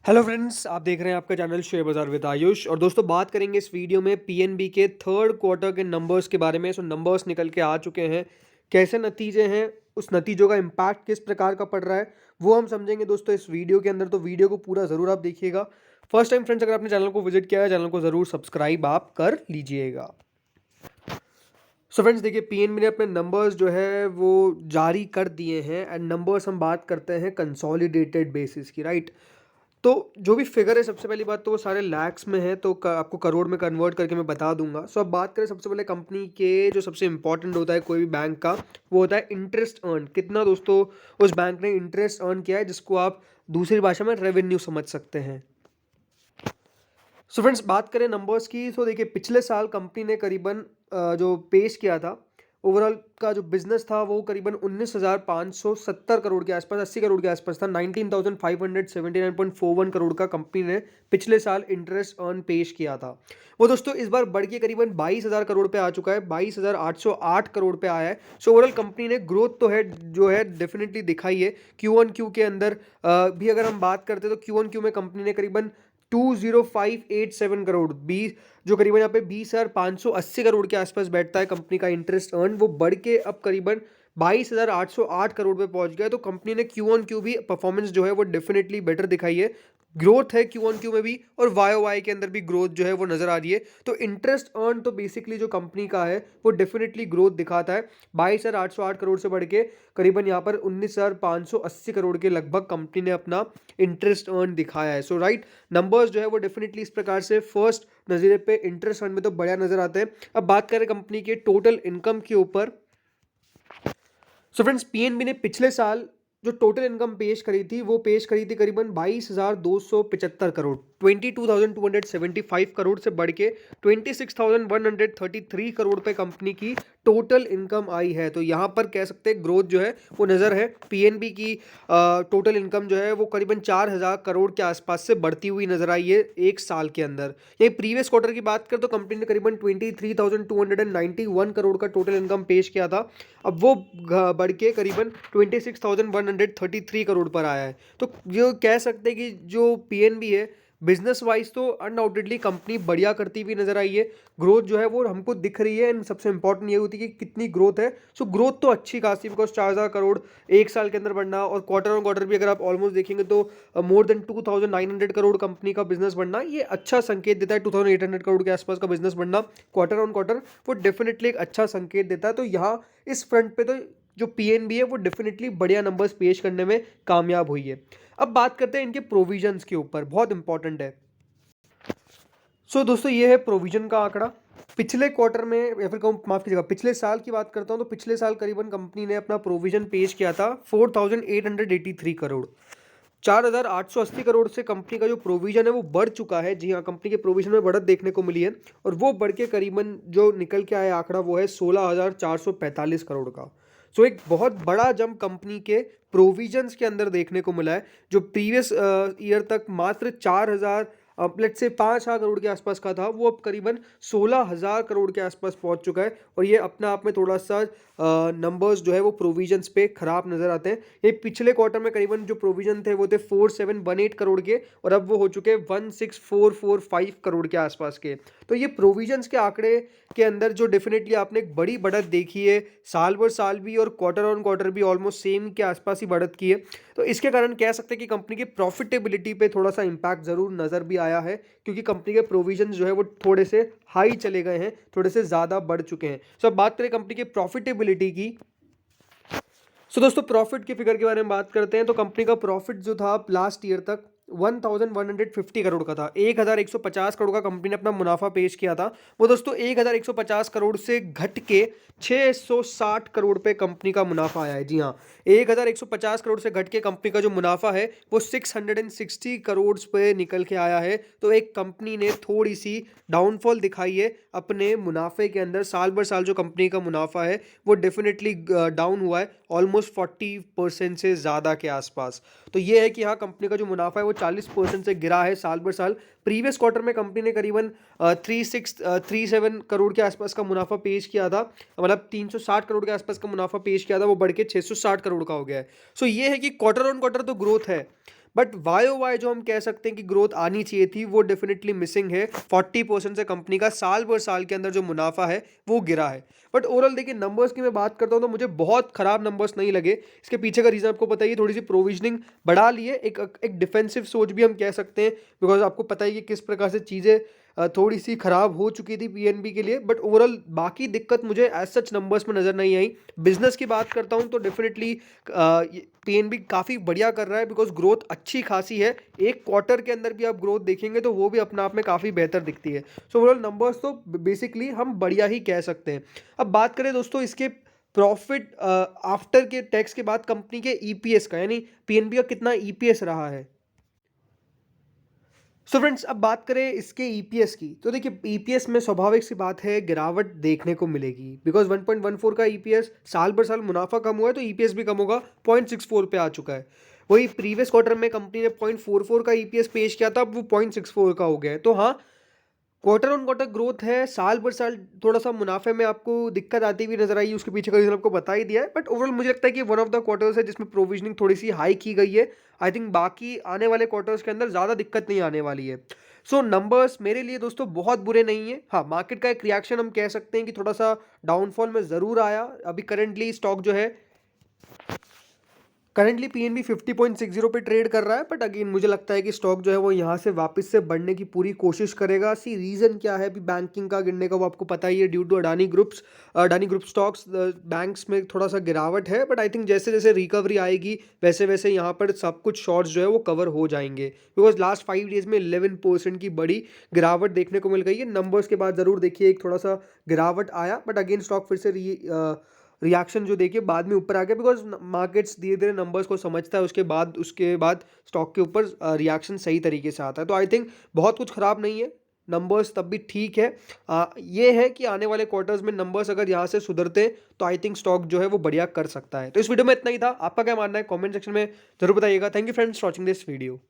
Hello friends, आप देख रहे हैं आपका चैनल शेयर बाजार विद आयुष। और दोस्तों, बात करेंगे इस वीडियो में पीएनबी के थर्ड क्वार्टर के नंबर्स के बारे में। सो नंबर्स निकल के आ चुके हैं, कैसे नतीजे हैं, उस नतीजों का इम्पैक्ट किस प्रकार का पड़ रहा है, वो हम समझेंगे दोस्तों इस वीडियो के अंदर। तो वीडियो को पूरा ज़रूर आप देखिएगा। फर्स्ट टाइम फ्रेंड्स, अगर आपने चैनल को विजिट किया है, चैनल को ज़रूर सब्सक्राइब आप कर लीजिएगा। सो फ्रेंड्स, देखिए, पीएनबी ने अपने नंबर्स जो है वो जारी कर दिए हैं। एंड नंबर्स हम बात करते हैं कंसोलिडेटेड बेसिस की, राइट। तो जो भी फिगर है, सबसे पहली बात तो वो सारे लैक्स में है, तो आपको करोड़ में कन्वर्ट करके मैं बता दूंगा। सो अब बात करें सबसे पहले कंपनी के, जो सबसे इंपॉर्टेंट होता है कोई भी बैंक का, वो होता है इंटरेस्ट अर्न। कितना दोस्तों उस बैंक ने इंटरेस्ट अर्न किया है, जिसको आप दूसरी भाषा में रेवेन्यू समझ सकते हैं। सो फ्रेंड्स, बात करें नंबर्स की, तो देखिए, पिछले साल कंपनी ने करीबन जो पेश किया था, ओवरऑल का जो बिजनेस था वो करीबन 19,570 करोड़ के आसपास, 80 करोड़ के आसपास था। 19,579.41 करोड़ का कंपनी ने पिछले साल इंटरेस्ट अर्न पेश किया था। वो दोस्तों इस बार बढ़ के करीबन 22,000 करोड़ पे आ चुका है, 22,808 करोड़ पे आया है। सो ओवरऑल कंपनी ने ग्रोथ तो है, जो है डेफिनेटली दिखाई है। क्यू ऑन क्यू के अंदर भी अगर हम बात करते हैं, तो क्यू ऑन क्यू में कंपनी ने करीबन 20587 करोड़, 20 जो करीबन यहाँ पे 20,580 करोड़ के आसपास बैठता है कंपनी का इंटरेस्ट अर्न, वो बढ़ के अब करीबन 22,808 करोड़ पे पहुंच गया। तो कंपनी ने क्यू ऑन क्यू भी परफॉर्मेंस जो है वो डेफिनेटली बेटर दिखाई है। ग्रोथ है क्यू ऑन क्यू में भी, और वाई ओ वाई के अंदर भी ग्रोथ जो है वो नजर आ रही है। तो इंटरेस्ट अर्न तो बेसिकली जो कंपनी का है वो डेफिनेटली ग्रोथ दिखाता है। 22,808 करोड़ से बढ़ के करीबन यहाँ पर 19,580 करोड़ के लगभग कंपनी ने अपना इंटरेस्ट अर्न दिखाया है। सो राइट, नंबर्स जो है वो डेफिनेटली इस प्रकार से फर्स्ट नज़रिए पे इंटरेस्ट अर्न में तो बढ़िया नजर आते हैं। अब बात करें कंपनी के टोटल इनकम के ऊपर। सो फ्रेंड्स, पीएनबी ने पिछले साल जो टोटल इनकम पेश करी थी, वो पेश करी थी करीबन 22,275 करोड़, 22,275 करोड़ से बढ़ के 26,133 करोड़ पे कंपनी की टोटल इनकम आई है। तो यहाँ पर कह सकते हैं ग्रोथ जो है वो नज़र है। पीएनबी की टोटल इनकम जो है वो करीबन 4,000 करोड़ के आसपास से बढ़ती हुई नजर आई है एक साल के अंदर। यही प्रीवियस क्वार्टर की बात करें तो कंपनी ने करीबन 23,291 करोड़ का टोटल इनकम पेश किया था। अब वो बढ़ के करीबन 26,133 करोड़ पर आया है। तो जो कह सकते हैं कि जो पीएनबी है, बिजनेस वाइज तो अनडाउटेडली कंपनी बढ़िया करती हुई नजर आई है। ग्रोथ जो है वो हमको दिख रही है। एंड सबसे इंपॉर्टेंट ये होती है कि कितनी ग्रोथ है। सो ग्रोथ तो अच्छी खासी, बिकॉज 4,000 करोड़ एक साल के अंदर बढ़ना, और क्वार्टर ऑन क्वार्टर भी अगर आप ऑलमोस्ट देखेंगे तो मोर देन 2,900 करोड़ कंपनी का बिजनेस बढ़ना, ये अच्छा संकेत देता है। 2,800 करोड़ के आसपास का बिजनेस बढ़ना क्वार्टर ऑन क्वार्टर, वो डेफिनेटली एक अच्छा संकेत देता है। तो यहाँ इस फ्रंट पे तो जो पीएनबी है वो डेफिनेटली बढ़िया नंबर्स पेश करने में कामयाब हुई है। अब बात करते हैं इनके प्रोविजंस के ऊपर, बहुत इंपॉर्टेंट है। सो दोस्तों, ये है प्रोविजन का आंकड़ा। पिछले क्वार्टर में, या फिर कहूँ, माफ कीजिएगा, पिछले साल की बात करता हूँ, तो पिछले साल करीबन कंपनी ने अपना प्रोविजन पेश किया था 4,883 करोड़। 4,880 करोड़ से कंपनी का जो प्रोविजन है वो बढ़ चुका है। जी हाँ, कंपनी के प्रोविजन में बढ़त देखने को मिली है, और वो बढ़ के करीबन जो निकल के आया आंकड़ा वो है 16,445 करोड़ का। सो एक बहुत बड़ा जंप कंपनी के प्रोविजंस के अंदर देखने को मिला है। जो प्रीवियस ईयर तक मात्र 4,000 लेट्स से 5,000 करोड़ के आसपास का था, वो अब करीबन 16,000 करोड़ के आसपास पहुंच चुका है। और ये अपने आप में थोड़ा सा नंबर्स जो है वो प्रोविजंस पे खराब नजर आते हैं। ये पिछले क्वार्टर में करीबन जो प्रोविजन थे वो थे 4,718 करोड़ के, और अब वो हो चुके हैं 16,445 करोड़ के आसपास के। तो ये प्रोविजंस के आंकड़े के अंदर जो डेफिनेटली आपने एक बड़ी बढ़त देखी है, साल भर साल भी और क्वार्टर ऑन क्वार्टर भी ऑलमोस्ट सेम के आसपास ही बढ़त की है। तो इसके कारण कह सकते हैं कि कंपनी की प्रॉफिटेबिलिटी पे थोड़ा सा इंपैक्ट जरूर नजर भी आया है, क्योंकि कंपनी के प्रोविजन जो है वो थोड़े से हाई चले गए हैं, थोड़े से ज्यादा बढ़ चुके हैं। सो अब बात करें कंपनी की प्रॉफिटेबिलिटी की। सो दोस्तों, प्रॉफिट के फिगर के बारे में बात करते हैं, तो कंपनी का प्रॉफिट जो था लास्ट ईयर तक 1,150 करोड़ का था। 1,150 करोड़ का कंपनी ने अपना मुनाफा पेश किया था। वो दोस्तों 1,150 करोड़ से घट के 660 करोड़ पे कंपनी का मुनाफा आया है। जी हाँ, 1,150 करोड़ से घट के कंपनी का जो मुनाफा है वो 660 करोड़ पे निकल के आया है। तो एक कंपनी ने थोड़ी सी डाउनफॉल दिखाई है अपने मुनाफे के अंदर। साल भर साल जो कंपनी का मुनाफा है वो डेफिनेटली डाउन हुआ है, ऑलमोस्ट 40% से ज़्यादा के आसपास। तो ये है कि हाँ, कंपनी का जो मुनाफा है वो 40% से गिरा है साल भर साल। प्रीवियस क्वार्टर में कंपनी ने करीबन 3637 करोड़ के आसपास का मुनाफा पेश किया था, मतलब 360 करोड़ के आसपास का मुनाफा पेश किया था, वो बढ़ के 660 करोड़ का हो गया है। सो ये है कि क्वार्टर ऑन क्वार्टर तो ग्रोथ है, बट YOY जो हम कह सकते हैं कि ग्रोथ आनी चाहिए थी वो डेफिनेटली मिसिंग है। 40% से कंपनी का साल भर साल के अंदर जो मुनाफा है वो गिरा है। बट ओवरऑल देखिए नंबर्स की मैं बात करता हूँ तो मुझे बहुत खराब नंबर्स नहीं लगे। इसके पीछे का रीज़न आपको पता ही है, थोड़ी सी प्रोविजनिंग बढ़ा ली है, एक डिफेंसिव सोच भी हम कह सकते हैं, बिकॉज आपको पता ही है कि किस प्रकार से चीज़ें थोड़ी सी खराब हो चुकी थी पीएनबी के लिए। बट ओवरऑल बाकी दिक्कत मुझे एज सच नंबर्स में नज़र नहीं आई। बिजनेस की बात करता हूँ तो डेफिनेटली पीएनबी काफ़ी बढ़िया कर रहा है, बिकॉज ग्रोथ अच्छी खासी है। एक क्वार्टर के अंदर भी आप ग्रोथ देखेंगे तो वो भी अपने आप में काफ़ी बेहतर दिखती है। सो ओवरऑल नंबर्स तो बेसिकली हम बढ़िया ही कह सकते हैं। अब बात करें दोस्तों इसके प्रॉफिट आफ्टर के टैक्स के बाद कंपनी के ईपीएस का, यानी पीएनबी का कितना ईपीएस रहा है। सो फ्रेंड्स अब बात करें इसके ईपीएस की, तो देखिए ईपीएस में स्वाभाविक सी बात है गिरावट देखने को मिलेगी, बिकॉज 1.14 का ईपीएस, साल भर साल मुनाफा कम हुआ है तो ईपीएस भी कम होगा, 0.64 पे आ चुका है। वही प्रीवियस क्वार्टर में कंपनी ने 0.44 का ईपीएस पेश किया था, अब वो 0.64 का हो गया है। तो हाँ, क्वार्टर ऑन क्वार्टर ग्रोथ है, साल भर साल थोड़ा सा मुनाफे में आपको दिक्कत आती हुई नजर आई, उसके पीछे का रीजन आपको बता ही दिया है। बट ओवरऑल मुझे लगता है कि वन ऑफ द क्वार्टर्स है जिसमें प्रोविजनिंग थोड़ी सी हाई की गई है। आई थिंक बाकी आने वाले क्वार्टर्स के अंदर ज़्यादा दिक्कत नहीं आने वाली है। सो नंबर्स मेरे लिए दोस्तों बहुत बुरे नहीं है। हाँ, मार्केट का एक रिएक्शन हम कह सकते हैं कि थोड़ा सा डाउनफॉल में ज़रूर आया। अभी करंटली स्टॉक जो है, करंटली पीएनबी 50.60 पे ट्रेड कर रहा है। बट अगेन मुझे लगता है कि स्टॉक जो है वो यहाँ से वापस से बढ़ने की पूरी कोशिश करेगा। सी रीज़न क्या है, अभी बैंकिंग का गिरने का वो आपको पता ही है, due to Adani group stocks, banks में थोड़ा सा गिरावट है। बट आई थिंक जैसे जैसे रिकवरी आएगी वैसे वैसे यहाँ पर सब कुछ शॉर्ट्स जो है वो कवर हो जाएंगे, बिकॉज लास्ट 5 डेज में 11% की बड़ी गिरावट देखने को मिल गई है। नंबर्स के बाद ज़रूर देखिए एक थोड़ा सा गिरावट आया, बट अगेन स्टॉक फिर से रिएक्शन जो देखिए बाद में ऊपर आ गया, बिकॉज मार्केट्स धीरे धीरे नंबर्स को समझता है, उसके बाद स्टॉक के ऊपर रिएक्शन सही तरीके से आता है। तो आई थिंक बहुत कुछ ख़राब नहीं है, नंबर्स तब भी ठीक है। ये है कि आने वाले क्वार्टर्स में नंबर्स अगर यहाँ से सुधरते तो आई थिंक स्टॉक जो है वो बढ़िया कर सकता है। तो इस वीडियो में इतना ही था, आपका क्या मानना है कमेंट सेक्शन में जरूर बताइएगा। Thank you friends for watching this video.